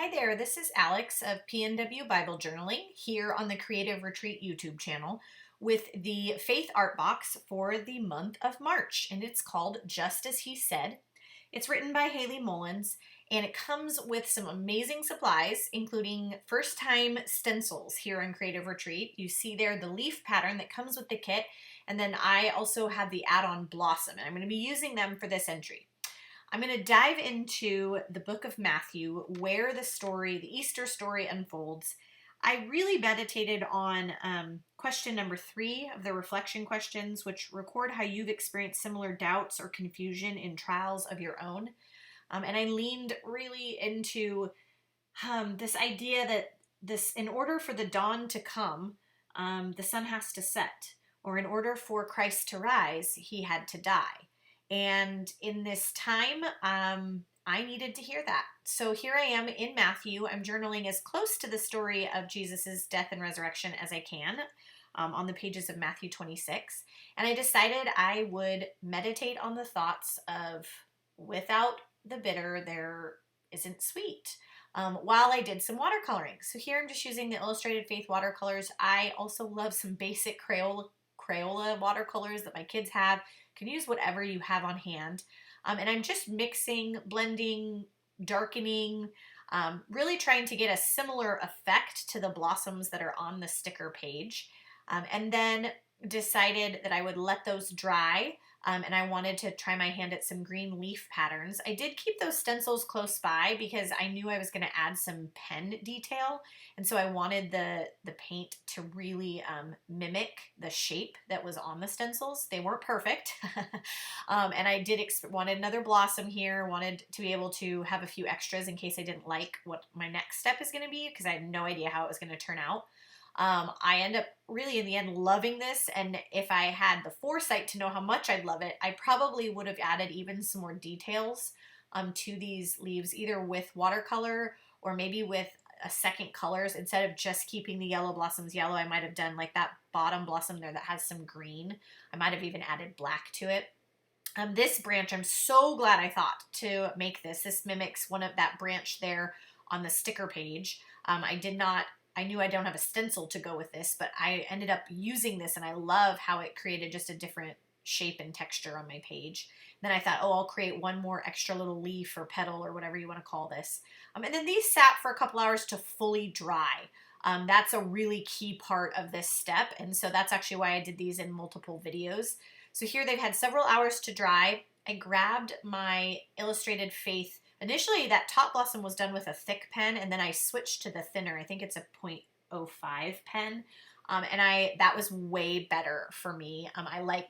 Hi there, this is Alex of PNW Bible Journaling here on the Creative Retreat YouTube channel with the Faith Art Box for the month of March, and it's called Just As He Said. It's written by Haylie Mullins, and it comes with some amazing supplies, including first-time stencils here on Creative Retreat. You see there the leaf pattern that comes with the kit, and then I also have the add-on blossom, and I'm going to be using them for this entry. I'm going to dive into the book of Matthew, where the Easter story unfolds. I really meditated on question number 3 of the reflection questions, which record how you've experienced similar doubts or confusion in trials of your own. And I leaned really into this idea that in order for the dawn to come, the sun has to set, or in order for Christ to rise, he had to die. And in this time, I needed to hear that. So here I am in Matthew. I'm journaling as close to the story of Jesus's death and resurrection as I can on the pages of Matthew 26. And I decided I would meditate on the thoughts of without the bitter, there isn't sweet. While I did some watercoloring. So here I'm just using the Illustrated Faith watercolors. I also love some basic Crayola watercolors that my kids have. You can use whatever you have on hand. And I'm just mixing, blending, darkening, really trying to get a similar effect to the blossoms that are on the sticker page. And then decided that I would let those dry. And I wanted to try my hand at some green leaf patterns. I did keep those stencils close by because I knew I was going to add some pen detail. And so I wanted the paint to really mimic the shape that was on the stencils. They weren't perfect. And I did wanted another blossom here, wanted to be able to have a few extras in case I didn't like what my next step is going to be because I had no idea how it was going to turn out. I end up really in the end loving this, and if I had the foresight to know how much I'd love it, I probably would have added even some more details to these leaves, either with watercolor or maybe with a second colors. Instead of just keeping the yellow blossoms yellow, I might have done like that bottom blossom there that has some green. I might have even added black to it. This branch, I'm so glad I thought to make this. This mimics one of that branch there on the sticker page. I knew I don't have a stencil to go with this, but I ended up using this, and I love how it created just a different shape and texture on my page. Then I thought, oh, I'll create one more extra little leaf or petal or whatever you want to call this. And then these sat for a couple hours to fully dry. That's a really key part of this step, and so that's actually why I did these in multiple videos. So here they've had several hours to dry. I grabbed my Illustrated Faith. Initially, that top blossom was done with a thick pen, and then I switched to the thinner. I think it's a 0.05 pen, and that was way better for me.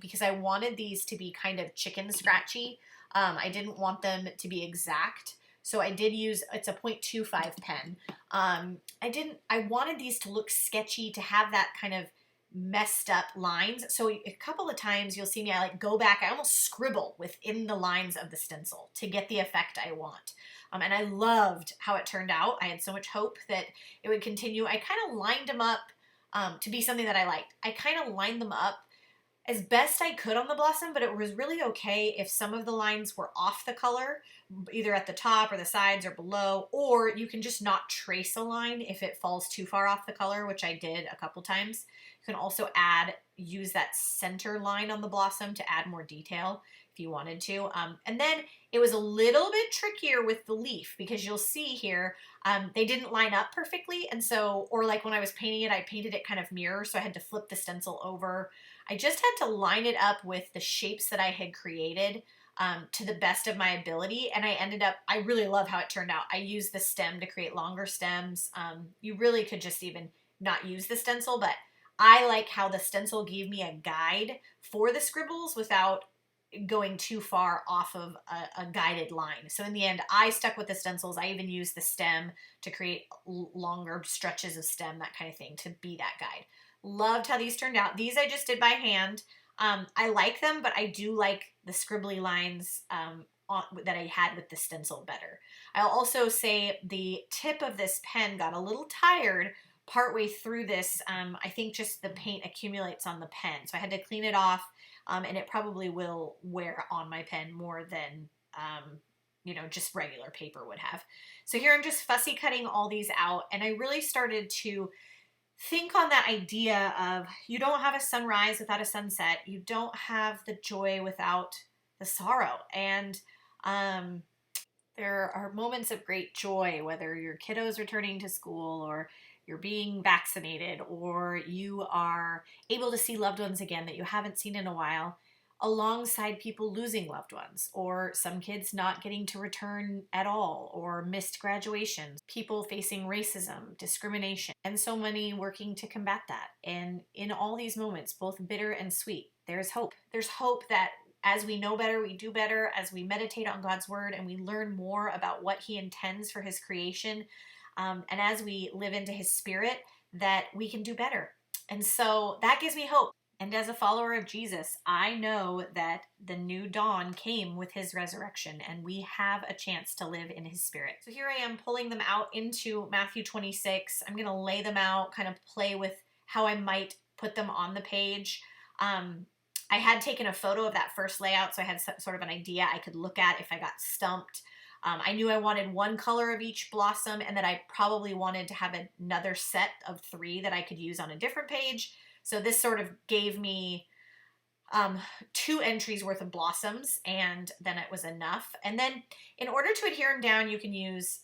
Because I wanted these to be kind of chicken scratchy. I didn't want them to be exact, so I did use, it's a 0.25 pen. I wanted these to look sketchy, to have that kind of messed up lines. So a couple of times you'll see me, I go back, I almost scribble within the lines of the stencil to get the effect I want. And I loved how it turned out. I had so much hope that it would continue. I kind of lined them up to be something that I liked. I kind of lined them up as best I could on the blossom, but it was really okay if some of the lines were off the color, either at the top or the sides or below, or you can just not trace a line if it falls too far off the color, which I did a couple times. You can also use that center line on the blossom to add more detail if you wanted to. And then it was a little bit trickier with the leaf because you'll see here, they didn't line up perfectly. And so, or like when I was painting it, I painted it kind of mirror, so I had to flip the stencil over. I just had to line it up with the shapes that I had created to the best of my ability. And I really love how it turned out. I used the stem to create longer stems. You really could just even not use the stencil, but I like how the stencil gave me a guide for the scribbles without going too far off of a guided line. So in the end, I stuck with the stencils. I even used the stem to create longer stretches of stem, that kind of thing, to be that guide. Loved how these turned out. These I just did by hand. I like them, but I do like the scribbly lines that I had with the stencil better. I'll also say the tip of this pen got a little tired partway through this. I think just the paint accumulates on the pen, so I had to clean it off, and it probably will wear on my pen more than just regular paper would have. So here I'm just fussy cutting all these out, and I really started to think on that idea of you don't have a sunrise without a sunset. You don't have the joy without the sorrow. And there are moments of great joy, whether your kiddo's returning to school or you're being vaccinated or you are able to see loved ones again that you haven't seen in a while, alongside people losing loved ones, or some kids not getting to return at all, or missed graduations, people facing racism, discrimination, and so many working to combat that. And in all these moments, both bitter and sweet, there's hope. There's hope that as we know better, we do better, as we meditate on God's word and we learn more about what he intends for his creation, and as we live into his spirit, that we can do better. And so that gives me hope. And as a follower of Jesus, I know that the new dawn came with his resurrection, and we have a chance to live in his spirit. So here I am pulling them out into Matthew 26. I'm going to lay them out, kind of play with how I might put them on the page. I had taken a photo of that first layout, so I had sort of an idea I could look at if I got stumped. I knew I wanted one color of each blossom, and that I probably wanted to have another set of 3 that I could use on a different page. So this sort of gave me 2 entries worth of blossoms, and then it was enough. And then in order to adhere them down, you can use,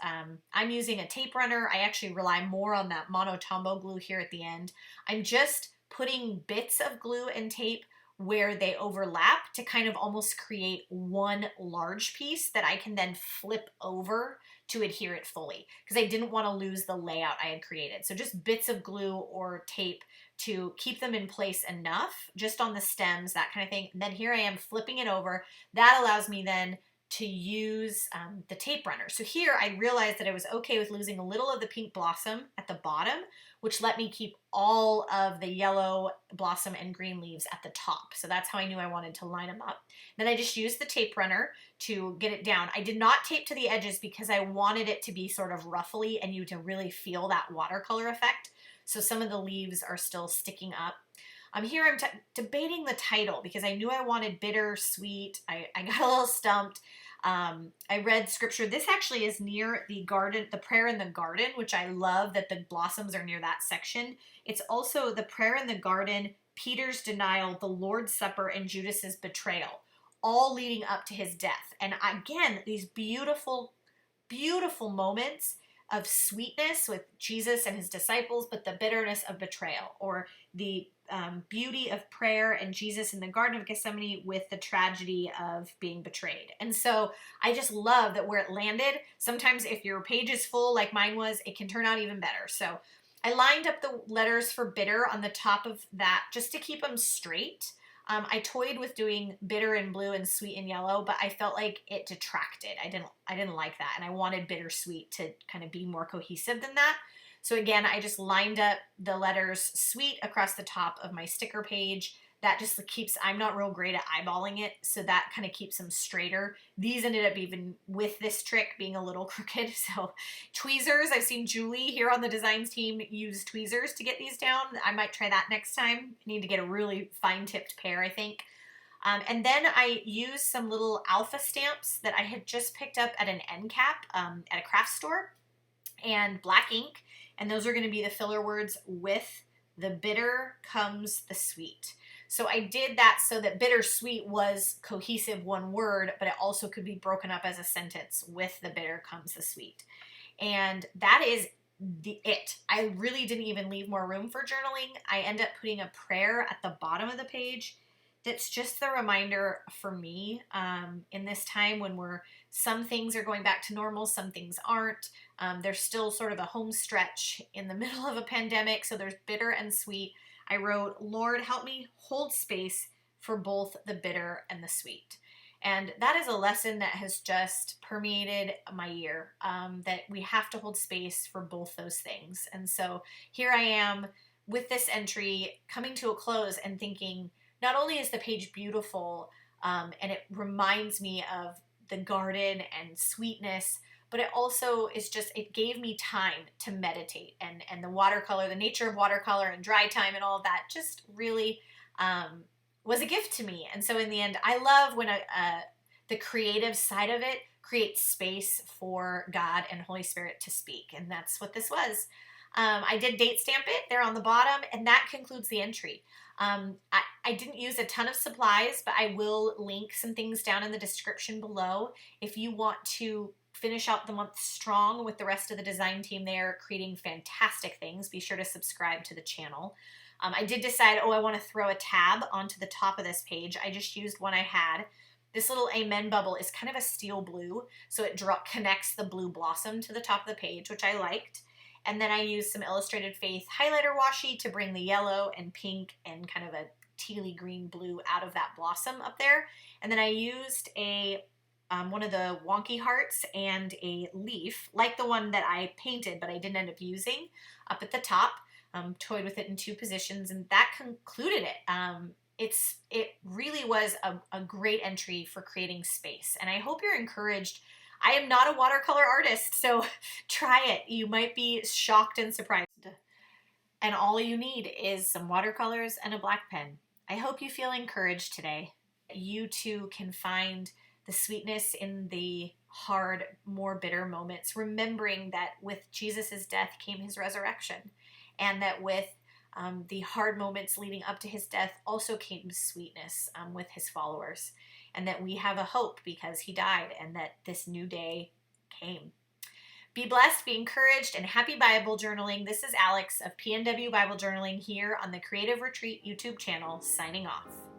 I'm using a tape runner. I actually rely more on that Mono Tombow glue here at the end. I'm just putting bits of glue and tape where they overlap to kind of almost create one large piece that I can then flip over to adhere it fully, because I didn't want to lose the layout I had created. So just bits of glue or tape to keep them in place enough, just on the stems, that kind of thing. And then here I am flipping it over. That allows me then to use the tape runner. So here I realized that I was okay with losing a little of the pink blossom at the bottom, which let me keep all of the yellow blossom and green leaves at the top. So that's how I knew I wanted to line them up. Then I just used the tape runner to get it down. I did not tape to the edges because I wanted it to be sort of ruffly and you to really feel that watercolor effect. So some of the leaves are still sticking up. Here I'm debating the title because I knew I wanted bitter-sweet. I got a little stumped. I read scripture. This actually is near the garden, the prayer in the garden, which I love that the blossoms are near that section. It's also the prayer in the garden, Peter's denial, the Lord's Supper, and Judas's betrayal, all leading up to his death. And again, these beautiful, beautiful moments of sweetness with Jesus and his disciples, but the bitterness of betrayal, or the beauty of prayer and Jesus in the Garden of Gethsemane with the tragedy of being betrayed. And so I just love that where it landed. Sometimes if your page is full like mine was, it can turn out even better. So I lined up the letters for bitter on the top of that just to keep them straight. I toyed with doing bitter in blue and sweet in yellow, but I felt like it detracted. I didn't like that, and I wanted bittersweet to kind of be more cohesive than that. So again, I just lined up the letters sweet across the top of my sticker page. That just keeps, I'm not real great at eyeballing it, so that kind of keeps them straighter. These ended up, even with this trick, being a little crooked. So tweezers, I've seen Julie here on the designs team use tweezers to get these down. I might try that next time. I need to get a really fine-tipped pair, I think. And then I used some little alpha stamps that I had just picked up at an end cap at a craft store, and black ink. And those are going to be the filler words with the bitter comes the sweet. So I did that so that bittersweet was cohesive one word, but it also could be broken up as a sentence with the bitter comes the sweet. And that is it. I really didn't even leave more room for journaling. I end up putting a prayer at the bottom of the page. That's just the reminder for me in this time when some things are going back to normal, some things aren't. There's still sort of a home stretch in the middle of a pandemic, so there's bitter and sweet. I wrote, Lord, help me hold space for both the bitter and the sweet. And that is a lesson that has just permeated my year, that we have to hold space for both those things. And so here I am with this entry coming to a close and thinking, not only is the page beautiful, and it reminds me of the garden and sweetness, but it also is just, it gave me time to meditate, and the watercolor, the nature of watercolor and dry time and all of that just really was a gift to me. And so in the end, I love when the creative side of it creates space for God and Holy Spirit to speak. And that's what this was. I did date stamp it there on the bottom, and that concludes the entry. I didn't use a ton of supplies, but I will link some things down in the description below if you want to finish out the month strong with the rest of the design team there, creating fantastic things. Be sure to subscribe to the channel. I did decide, I want to throw a tab onto the top of this page. I just used one I had. This little amen bubble is kind of a steel blue, so it connects the blue blossom to the top of the page, which I liked. And then I used some Illustrated Faith highlighter washi to bring the yellow and pink and kind of a tealy green blue out of that blossom up there. And then I used one of the wonky hearts and a leaf, like the one that I painted but I didn't end up using, up at the top. Toyed with it in 2 positions, and that concluded it. It really was a great entry for creating space, and I hope you're encouraged. I am not a watercolor artist, so try it. You might be shocked and surprised. And all you need is some watercolors and a black pen. I hope you feel encouraged today. You too can find the sweetness in the hard, more bitter moments, remembering that with Jesus' death came his resurrection, and that with the hard moments leading up to his death also came sweetness with his followers, and that we have a hope because he died and that this new day came. Be blessed, be encouraged, and happy Bible journaling. This is Alex of PNW Bible Journaling here on the Creative Retreat YouTube channel, signing off.